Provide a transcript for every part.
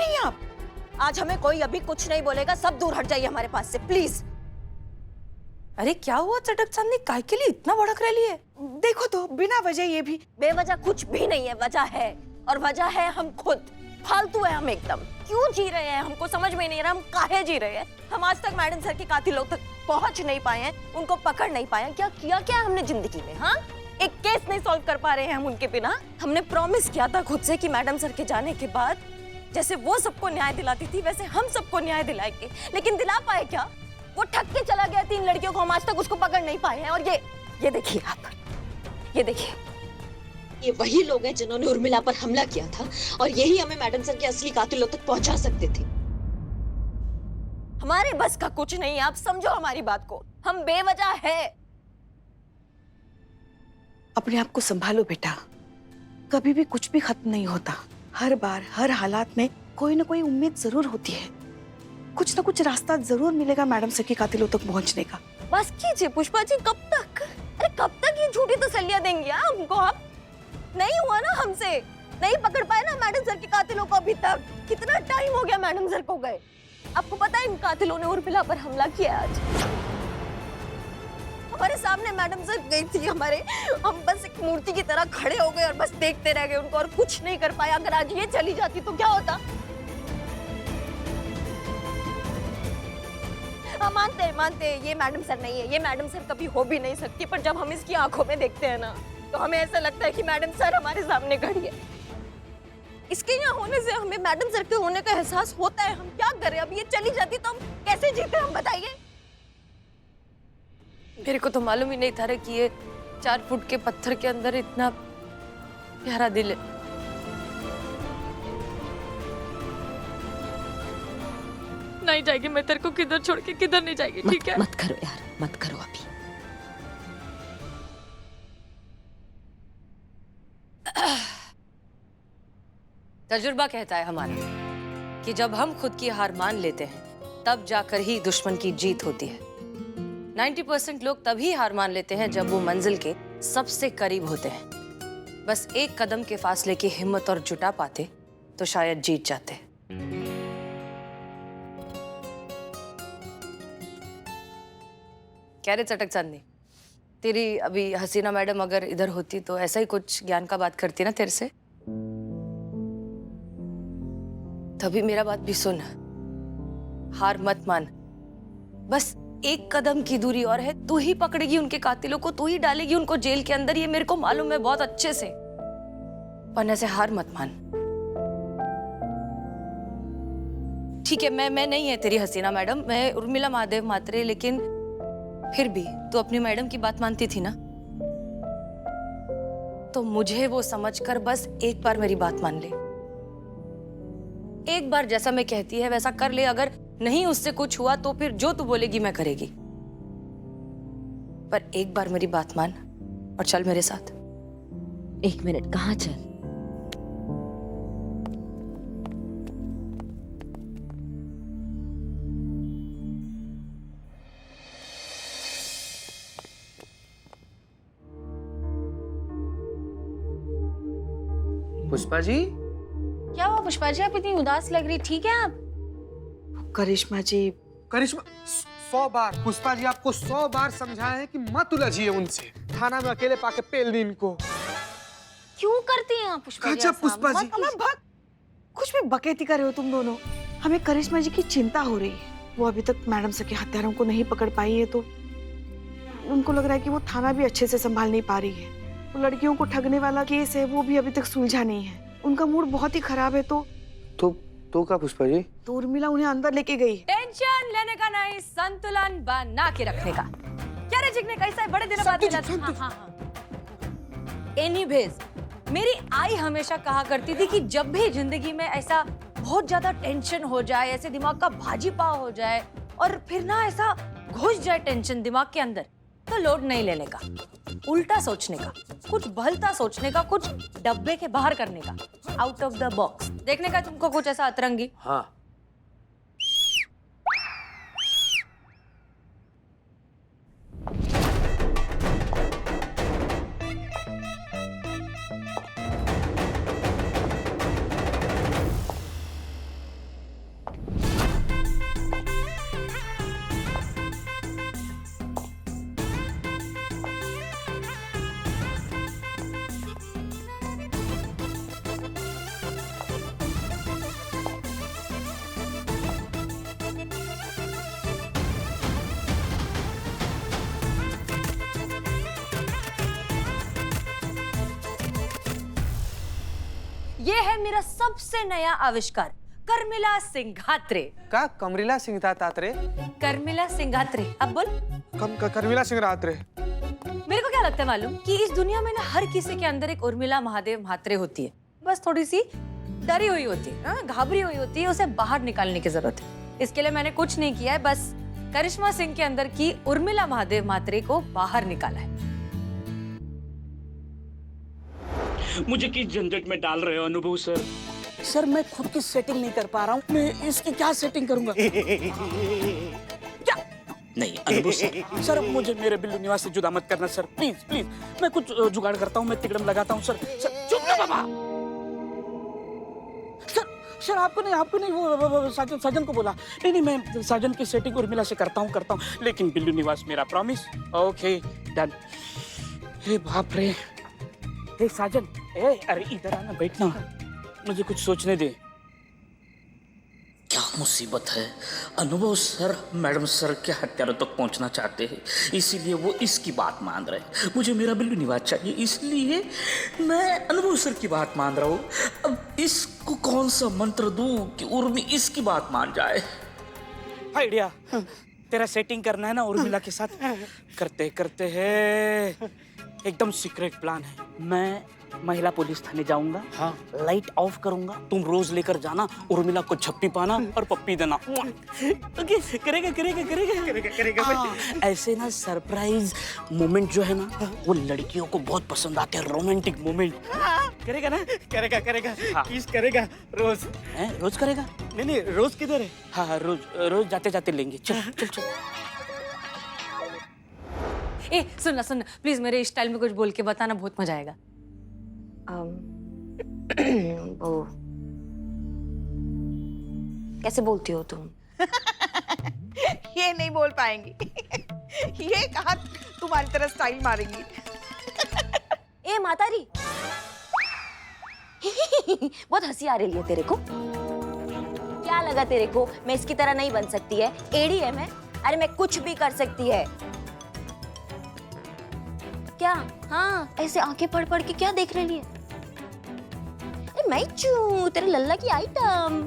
रही हैं आप? आज हमें कोई अभी कुछ नहीं बोलेगा, सब दूर हट जाइए हमारे पास से प्लीज। अरे क्या हुआ चटक चांदनी, काय के लिए इतना भड़क रही है? देखो तो बिना वजह ये भी। बेवजह कुछ भी नहीं है, वजह है, और वजह है हम खुद। फालतू है हम एकदम। क्यों जी रहे हैं हमको समझ में नहीं आ रहा, हम काहे जी रहे हैं। हम आज तक मैडम सर के कातिलों तक पहुंच नहीं पाए हैं, उनको पकड़ नहीं पाए हैं। क्या किया क्या हमने जिंदगी में? हाँ, एक केस नहीं सॉल्व कर पा रहे हैं हम उनके बिना। हमने प्रॉमिस किया था खुद से कि मैडम सर के जाने के बाद जैसे वो सबको न्याय दिलाती थी वैसे हम सबको न्याय दिलाएंगे, लेकिन दिला पाए क्या? वो ठग के चला गया 3 लड़कियों को, हम आज तक उसको पकड़ नहीं पाए हैं। और ये देखिए आप, ये देखिए, ये वही लोग हैं जिन्होंने उर्मिला पर हमला किया था, और यही हमें मैडम सर के असली कातिलों तक पहुंचा सकते थे। हमारे बस का कुछ नहीं है, आप समझो हमारी बात को। हम बेवजह है। अपने आप को संभालो बेटा, कभी भी कुछ भी खत्म नहीं होता। हर बार हर हालात में कोई ना कोई उम्मीद जरूर होती है, कुछ ना कुछ रास्ता जरूर मिलेगा मैडम सर के कातिलों तक पहुंचने का। बस कीजिए पुष्पा जी, कब तक? अरे कब तक ये झूठी तसल्लियां देंगे हमको? आप नहीं हुआ ना हमसे, नहीं पकड़ पाए ना मैडम सर के कातिलों को अभी तक। कितना टाइम हो गया मैडम सर को गए। आपको पता है इन कातिलों ने उर्मिला पर हमला किया आज। हमारे सामने मैडम सर गई थी हमारे, हम बस एक मूर्ति की तरह खड़े हो गए और बस देखते रह गए उनको, और कुछ नहीं कर पाया। अगर आज ये चली जाती तो क्या होता? हम मानते हैं ये मैडम सर नहीं है, ये मैडम सर कभी हो भी नहीं सकती, पर जब हम इसकी आंखों में देखते हैं ना तो हमें ऐसा लगता है कि मैडम सर हमारे सामने खड़ी है। इसके यहाँ होने से हमें मैडम सर के होने का एहसास होता है। हम क्या करें? अब ये चली जाती तो हम कैसे जीते, हम बताइए। मेरे को तो मालूम ही नहीं था कि ये 4 फुट के पत्थर के अंदर इतना प्यारा दिल है। नहीं जाएगी मैं तेरे को किधर छोड़ के, किधर नहीं जाएगी, ठीक है? मत करो यार, मत करो अभी। तजुर्बा कहता है हमारा कि जब हम खुद की हार मान लेते हैं तब जाकर ही दुश्मन की जीत होती है। 90% लोग तभी हार मान लेते हैं जब वो मंजिल के सबसे करीब होते हैं। बस एक कदम के फासले की हिम्मत और जुटा पाते तो शायद जीत जाते। क्या रे चटक चांदनी, तेरी अभी हसीना मैडम अगर इधर होती तो ऐसा ही कुछ ज्ञान का बात करती ना तेरे से। तभी मेरा बात भी सुन, हार मत मान। बस एक कदम की दूरी और है, तू ही पकड़ेगी उनके कातिलों को, तू ही डालेगी उनको जेल के अंदर। ये मेरे को मालूम है बहुत अच्छे से, पर ऐसे हार मत मान, ठीक है? मैं नहीं है तेरी हसीना मैडम, मैं उर्मिला महादेव मात्रे, लेकिन फिर भी तू अपनी मैडम की बात मानती थी ना, तो मुझे वो समझकर बस एक बार मेरी बात मान ले। एक बार जैसा मैं कहती है वैसा कर ले। अगर नहीं उससे कुछ हुआ तो फिर जो तू बोलेगी मैं करेगी, पर एक बार मेरी बात मान और चल मेरे साथ। 1 मिनट, कहाँ चल? पुष्पा जी, क्या हुआ पुष्पा जी, आप इतनी उदास लग रही, ठीक है आप? करिश्मा जी, करिश्मा 100 बार पुष्पा जी आपको 100 बार समझाया है कि मत उलझिए उनसे। थाना में अकेले पाके पेल दी इनको। क्यों करती हैं आप पुष्पा जी? पुष्पा जी, कुछ भी बकैती कर रहे हो तुम दोनों। हमें करिश्मा जी की चिंता हो रही है, वो अभी तक मैडम सर के हत्यारों को नहीं पकड़ पाई है, तो उनको लग रहा है कि वो थाना भी अच्छे से संभाल नहीं पा रही है। वो लड़कियों को ठगने वाला केस है, वो भी अभी तक सुलझा नहीं है। उनका मूड बहुत ही खराब है। तो क्या पुष्पा जी? तो उर्मिला उन्हें अंदर लेके गई। टेंशन लेने का नहीं, संतुलन बना के रखने का। क्या रे चिकने, कैसा है? बड़े दिनों बाद मिला। हाँ। एनीवेज, मेरी आई हमेशा कहा करती थी कि जब भी जिंदगी में ऐसा बहुत ज्यादा टेंशन हो जाए, ऐसे दिमाग का भाजी पाव हो जाए और फिर ना ऐसा घुस जाए टेंशन दिमाग के अंदर, तो लोड नहीं लेने का, उल्टा सोचने का, कुछ भलता सोचने का, कुछ डब्बे के बाहर करने का, आउट ऑफ द बॉक्स देखने का। तुमको कुछ ऐसा अतरंगी? हाँ। ये है मेरा सबसे नया आविष्कार, कर्मिला सिंघात्रे। का कमरीला सिंह तात्रे? कर्मिला सिंघात्रे, अब बोल। कर्मिला सिंह रात्रे। मेरे को क्या लगता है मालूम कि इस दुनिया में ना हर किसी के अंदर एक उर्मिला महादेव म्हात्रे होती है, बस थोड़ी सी डरी हुई होती है, घाबरी हुई होती है, उसे बाहर निकालने की जरूरत है। इसके लिए मैंने कुछ नहीं किया है, बस करिश्मा सिंह के अंदर की उर्मिला महादेव म्हात्रे को बाहर निकाला है। मुझे किस झंझट में डाल रहे हो अनुभव सर? सर मैं खुद की सेटिंग नहीं कर पा रहा हूँ, मैं इसकी क्या सेटिंग करूंगा? क्या? नहीं अनुभव सर मुझे मेरे बिल्लू निवास से जुदा मत करना सर, प्लीज प्लीज। मैं कुछ जुगाड़ करता हूँ, मैं तिकड़म लगाता हूँ सर। चुप ना बाबा। सर आपको नहीं वो साजन को बोला। नहीं मैं साजन की सेटिंग उर्मिला से करता हूँ, लेकिन बिल्लू निवास मेरा प्रॉमिस। Okay done. हे बाप रे, हे साजन, अरे इधर आना, बैठना, मुझे कुछ सोचने दे। क्या मुसीबत है? अनुभव सर मैडम सर के हत्यारों तक पहुंचना चाहते हैं, इसीलिए वो इसकी बात मान रहे हैं। मुझे मेरा बिल्लू निवास चाहिए, इसलिए मैं अनुभव सर की बात मान रहा हूँ। अब इसको कौन सा मंत्र दूं कि उर्मी इसकी बात मान जाए? आइडिया, तेरा सेटिंग करना है ना उर्मिला के साथ, करते करते है। एकदम सीक्रेट प्लान है। मैं महिला पुलिस थाने जाऊंगा, हाँ, लाइट ऑफ करूंगा, तुम रोज लेकर जाना, उर्मिला को झप्पी पाना और पप्पी देना। ओके, करेगा। ऐसे ना सरप्राइज मोमेंट जो है ना, वो लड़कियों को बहुत पसंद आते हैं, रोमांटिक मोमेंट। करेगा ना? करेगा। हाँ। किस करेगा रोज? हैं? रोज करेगा? नहीं रोज किधर है? हाँ रोज जाते लेंगे। चल। ए सुनना प्लीज, मेरे स्टाइल में कुछ बोल के बताना, बहुत मजा आएगा। वो कैसे बोलती हो तुम? ये नहीं बोल पाएंगी। ये कहा तुम्हारी तरह स्टाइल मारेंगी। ए मातारी, बहुत हंसी आ रही है तेरे को। क्या लगा तेरे को मैं इसकी तरह नहीं बन सकती है? एडी है मैं, अरे मैं कुछ भी कर सकती है। क्या? हाँ, ऐसे आंखें पढ़ के क्या देख रही है? मैं चू तेरे लल्ला की आइटम।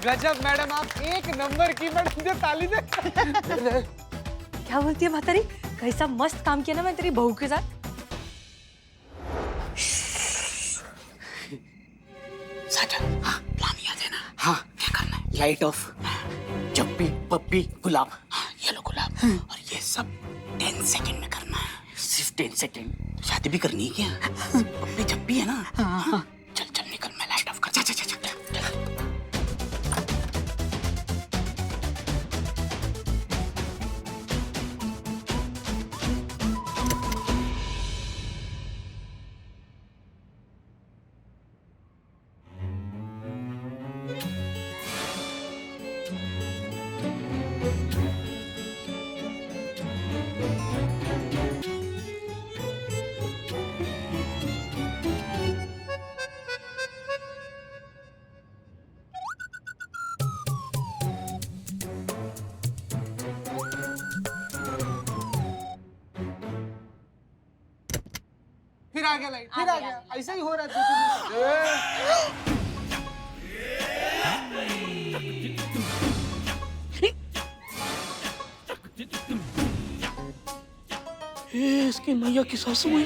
गजब मैडम, आप एक नंबर की। मैडम दे ताली दे। क्या बोलती है मातारी? कैसा मस्त काम किया ना मैं तेरी बहू के साथ। साजन, हाँ, प्लान याद है ना? हाँ, क्या करना है? लाइट ऑफ, चप्पी पप्पी गुलाब, हाँ, येलो गुलाब, और ये सब 10 सेकंड में करना है, सिर्फ 10 सेकंड। शादी भी करनी है क्या? पप्पी चप्पी है ना? हाँ। चल निकल, मैं लाइट ऑफ कर। चल। फिर आ गया लाइट, फिर आ गया। ऐसा ही हो रहा है। इसकी मैया की सासू हुई।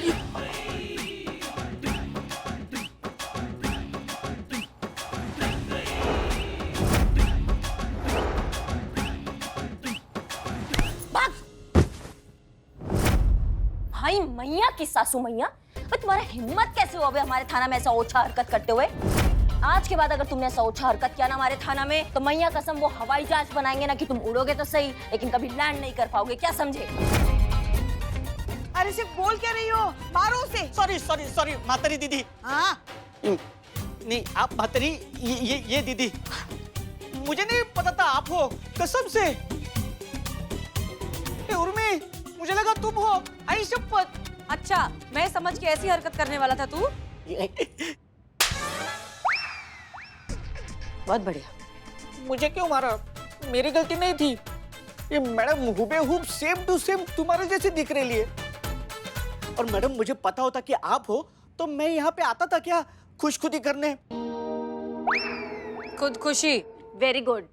भाई मैया की सासू मैया, तुम्हारा हिम्मत कैसे हुआ हमारे थाना में ऐसा ओछा हरकत करते हुए? आज के बाद अगर तुमने ऐसा ओछा हरकत किया ना हमारे थाना में, तो मैया कसम वो हवाई जहाज बनाएंगे ना कि तुम उड़ोगे तो सही, लेकिन कभी लैंड नहीं कर पाओगे। क्या समझे? अरे सिर्फ बोल क्या रही हो? मारो उसे। सॉरी मातारी दीदी। हाँ, नहीं आप मातारी, ये दीदी, मुझे नहीं पता था आप हो, कसम से। उर्मी, मुझे लगा तुम हो, आई शपथ। अच्छा, मैं समझ के ऐसी हरकत करने वाला था तू। बहुत बढ़िया। मुझे क्यों मारा? मेरी गलती नहीं थी। ये मैडम हुबेहूब सेम टू सेम तुम्हारे जैसे दिख रही है। और मैडम मुझे पता होता कि आप हो तो मैं यहाँ पे आता था क्या खुशखुदी करने। खुदकुशी, वेरी गुड।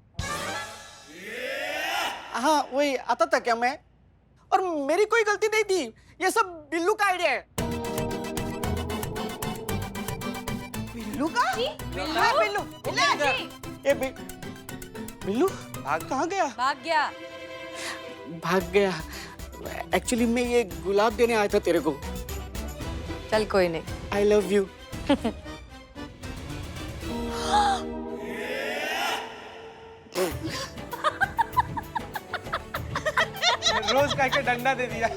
हाँ वही आता था क्या मैं। और मेरी कोई गलती नहीं थी, ये सब बिल्लू का आइडिया है। बिल्लू का? हाँ, बिल्लू। बिल्लू कहाँ गया? भाग गया। भाग गया। एक्चुअली मैं ये गुलाब देने आया था तेरे को। चल कोई नहीं। I love you. रोज का के डंडा दे दिया।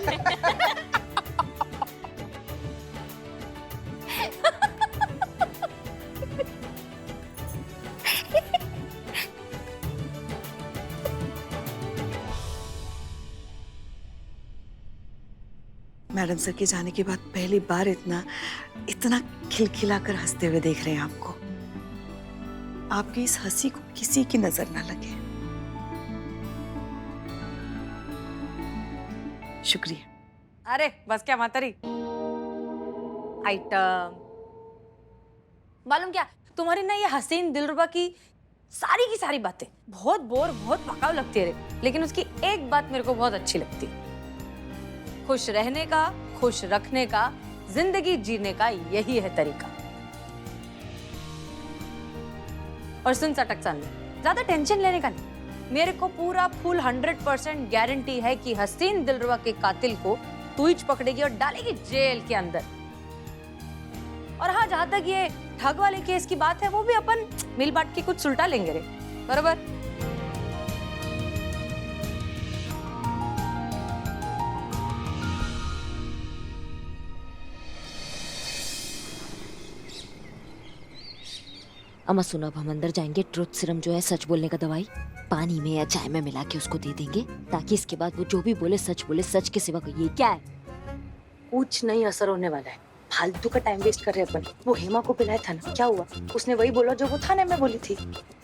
मैडम सर के जाने के बाद पहली बार इतना खिलखिलाकर हंसते हुए देख रहे हैं आपको। आपकी इस हंसी को किसी की नजर ना लगे। शुक्रिया। अरे बस क्या मातारी। आइटम मालूम क्या, तुम्हारी ना ये हसीन दिलरुबा की सारी बातें बहुत बोर बहुत पकाऊ लगती है, लेकिन उसकी एक बात मेरे को बहुत अच्छी लगती है। खुश रहने का, खुश रखने का, जिंदगी जीने का यही है तरीका। और सुन सटक सन, ज्यादा टेंशन लेने का नहीं। मेरे को पूरा फुल 100% गारंटी है कि हसीन दिलरुबा के कातिल को तू ही पकड़ेगी और डालेगी जेल के अंदर। और हाँ, जहां तक ये ठग वाले केस की बात है, वो भी अपन मिल बांट के कुछ सुलटा लेंगे रे, बराबर? अम्मा सुनो, अब हम अंदर जाएंगे। ट्रुथ सीरम जो है सच बोलने का दवाई पानी में या चाय में मिला के उसको दे देंगे, ताकि इसके बाद वो जो भी बोले बोले, सच के सिवा कोई। ये क्या है? कुछ नहीं असर होने वाला है। फालतू का टाइम वेस्ट कर रहे अपन। वो हेमा को पिलाया था ना, क्या हुआ? उसने वही बोला जो वो थाने में बोली थी।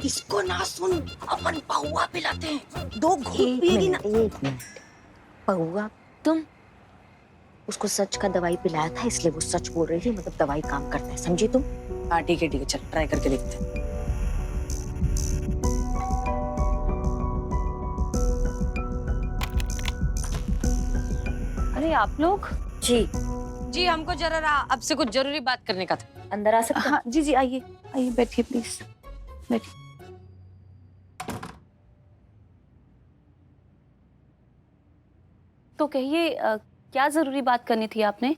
इसको ना सुन, अपन पहुआ पिलाते हैं। 2 घूंट पिएगी ना। 1 मिनट। पहुआ? तुम उसको सच का दवाई पिलाया था, इसलिए वो सच बोल रही थी, मतलब दवाई काम करता है, समझी तुम? हाँ ठीक है, चल ट्राई करके देखते हैं। अरे आप लोग? जी हमको जरा आपसे कुछ जरूरी बात करने का था। अंदर आ सकते हैं? हाँ जी आइए बैठिए प्लीज, बैठिए। तो कहिए क्या जरूरी बात करनी थी आपने?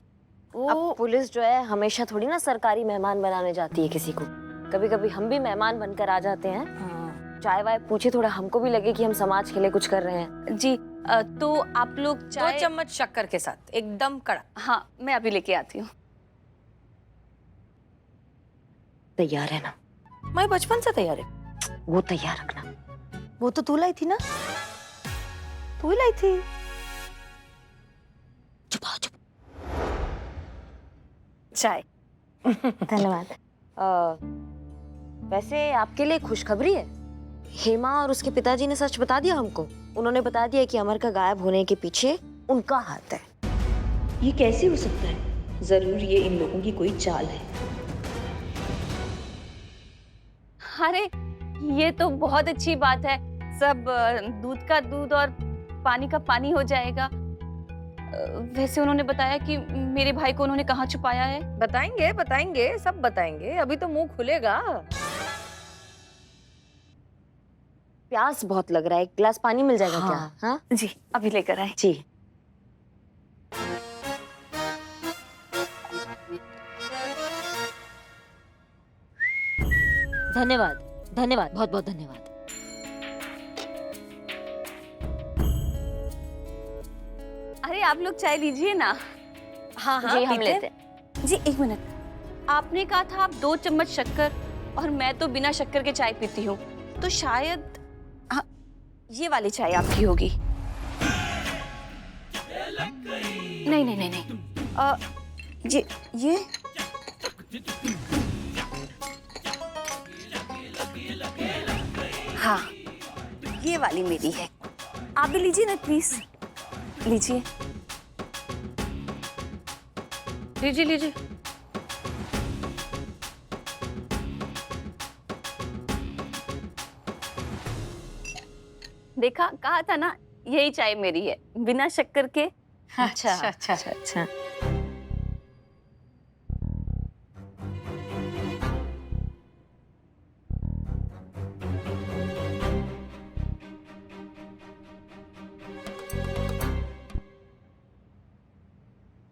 अब पुलिस जो है हमेशा थोड़ी ना सरकारी मेहमान बनाने जाती है किसी को। कभी कभी हम भी मेहमान बनकर आ जाते हैं। चाय वाय पूछे, थोड़ा हमको भी लगे कि हम समाज के लिए कुछ कर रहे हैं। जी तो आप लोग चाय 2 चम्मच शक्कर के साथ, एकदम कड़क। हाँ मैं अभी लेके आती हूँ। तैयार है ना? मैं बचपन से तैयार है। वो तैयार रखना। वो तो तू लाई थी ना? तू ही लाई थी। चुप। चाय। धन्यवाद। वैसे आपके लिए खुशखबरी है। हेमा और उसके पिताजी ने सच बता दिया हमको। उन्होंने बता दिया कि अमर का गायब होने के पीछे उनका हाथ है। ये कैसे हो सकता है? जरूर ये इन लोगों की कोई चाल है। अरे ये तो बहुत अच्छी बात है। सब दूध का दूध और पानी का पानी हो जाएगा। वैसे उन्होंने बताया कि मेरे भाई को उन्होंने कहाँ छुपाया है। बताएंगे, सब बताएंगे। अभी तो मुंह खुलेगा। प्यास बहुत लग रहा है, 1 गिलास पानी मिल जाएगा? हाँ। क्या? हाँ जी अभी लेकर आए। जी। धन्यवाद, बहुत बहुत धन्यवाद। अरे आप लोग चाय लीजिए ना। हाँ जी हम पीते लेते हैं। जी 1 मिनट। आपने कहा था आप 2 चम्मच शक्कर, और मैं तो बिना शक्कर के चाय पीती हूँ, तो शायद हाँ, ये वाली चाय आपकी होगी। नहीं। ये हाँ, ये वाली मेरी है। आप भी लीजिए ना प्लीज, लीजिए लीजिए लीजिए। देखा, कहा था ना, यही चाय मेरी है, बिना शक्कर के। अच्छा अच्छा अच्छा।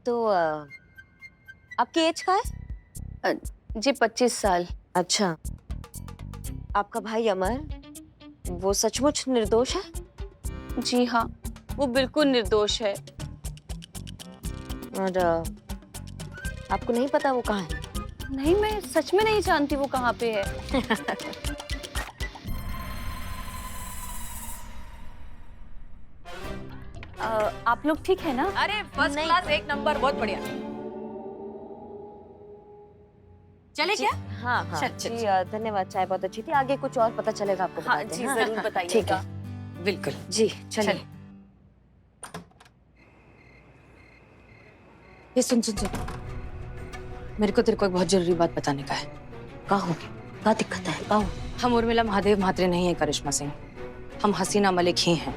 तो आपकी एज का है? जी 25 साल। अच्छा, आपका भाई अमर वो सचमुच निर्दोष है? जी हाँ, वो बिल्कुल निर्दोष है। और आपको नहीं पता वो कहाँ है? नहीं, मैं सच में नहीं जानती वो कहाँ पे है। आप लोग ठीक है ना? अरे फर्स्ट क्लास, एक नंबर, बहुत बढ़िया। चले क्या? हाँ हाँ चल, चल, जी, धन्यवाद, चाय बहुत अच्छी थी। आगे कुछ और पता चलेगा आपको हाँ बताते जी, हैं, जरूर ठीक बताइएगा। है बिल्कुल। जी, चलिए। ये सुन सुन सुन, मेरे को तेरे को एक बहुत जरूरी बात बताने का है। का हो गया? का दिक्कत है? का हो? हम उर्मिला महादेव म्हात्रे नहीं है करिश्मा सिंह, हम हसीना मलिक ही हैं।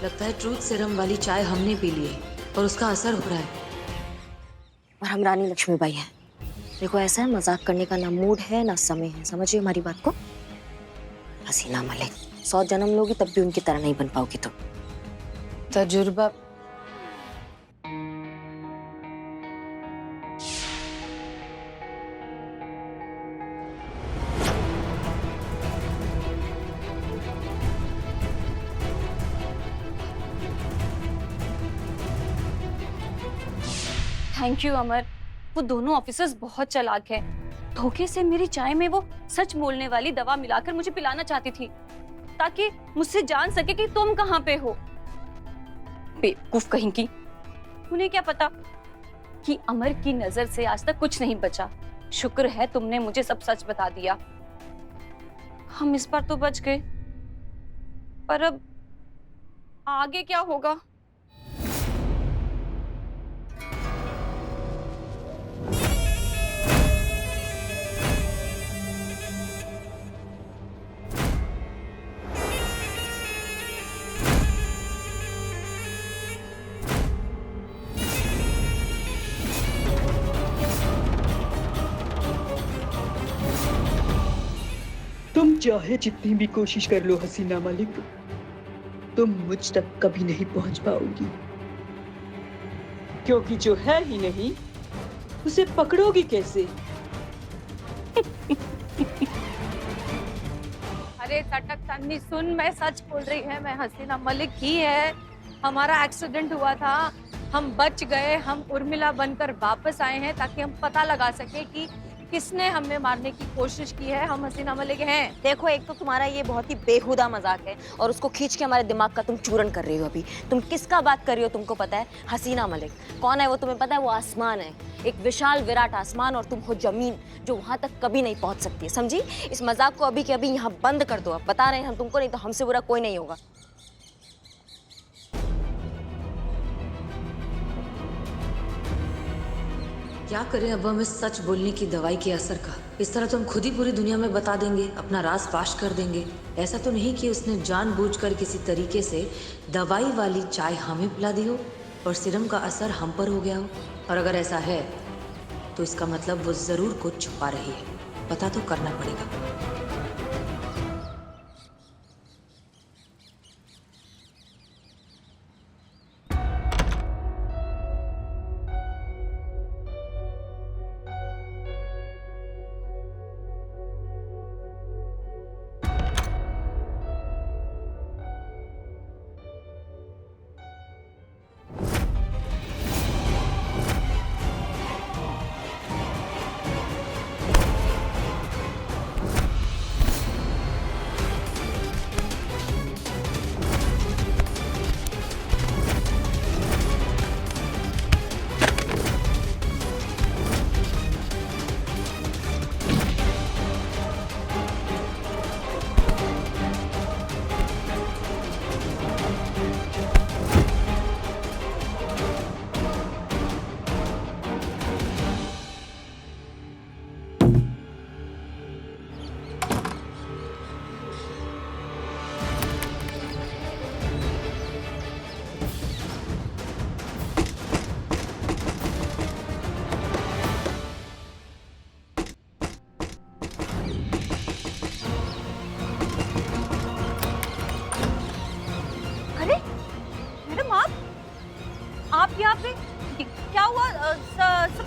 लगता है ट्रूथ सीरम वाली चाय हमने पी ली है और उसका असर हो रहा है। और हम रानी लक्ष्मीबाई हैं। देखो, ऐसा है, मजाक करने का ना मूड है ना समय है, समझिए हमारी बात को। हसीना मलिक 100 जन्म लोगी तब भी उनकी तरह नहीं बन पाओगी तुम। तजुर्बा थैंक यू अमर, वो दोनों ऑफिसर्स बहुत चालाक हैं। धोखे से मेरी चाय में वो सच बोलने वाली दवा मिलाकर मुझे पिलाना चाहती थी, ताकि मुझसे जान सके कि तुम कहाँ पे हो। बेवकूफ कहीं की, उन्हें क्या पता कि अमर की नजर से आज तक कुछ नहीं बचा। शुक्र है तुमने मुझे सब सच बता दिया। हम इस बार तो बच गए, पर अब आगे क्या होगा? तुम चाहे जितनी भी कोशिश कर लो हसीना मलिक, तुम मुझ तक कभी नहीं पहुंच पाओगी, क्योंकि जो है ही नहीं उसे पकड़ोगी कैसे? अरे सटक सन्नी सुन, मैं सच बोल रही है, मैं हसीना मलिक ही है। हमारा एक्सीडेंट हुआ था, हम बच गए, हम उर्मिला बनकर वापस आए हैं ताकि हम पता लगा सके कि किसने हमें मारने की कोशिश की है। हम हसीना मलिक हैं। देखो, एक तो तुम्हारा ये बहुत ही बेहुदा मजाक है और उसको खींच के हमारे दिमाग का तुम चूरन कर रही हो। अभी तुम किसका बात कर रही हो तुमको पता है? हसीना मलिक कौन है वो तुम्हें पता है? वो आसमान है, एक विशाल विराट आसमान, और तुम हो जमीन जो वहां तक कभी नहीं पहुंच सकती है, समझी? इस मजाक को अभी के अभी यहाँ बंद कर दो। अब बता रहे हैं हम तुमको, नहीं तो हमसे बुरा कोई नहीं होगा। क्या करें अब हम इस सच बोलने की दवाई के असर का? इस तरह तो हम खुद ही पूरी दुनिया में बता देंगे, अपना राज फाश कर देंगे। ऐसा तो नहीं कि उसने जानबूझकर किसी तरीके से दवाई वाली चाय हमें पिला दी हो और सीरम का असर हम पर हो गया हो। और अगर ऐसा है तो इसका मतलब वो जरूर कुछ छुपा रही है। पता तो करना पड़ेगा।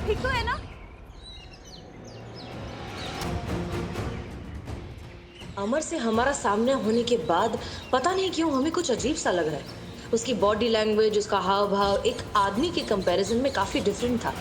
ठीक तो है ना? अमर से हमारा सामना होने के बाद पता नहीं क्यों हमें कुछ अजीब सा लग रहा है। उसकी बॉडी लैंग्वेज, उसका हाव भाव एक आदमी के कंपैरिजन में काफी डिफरेंट था।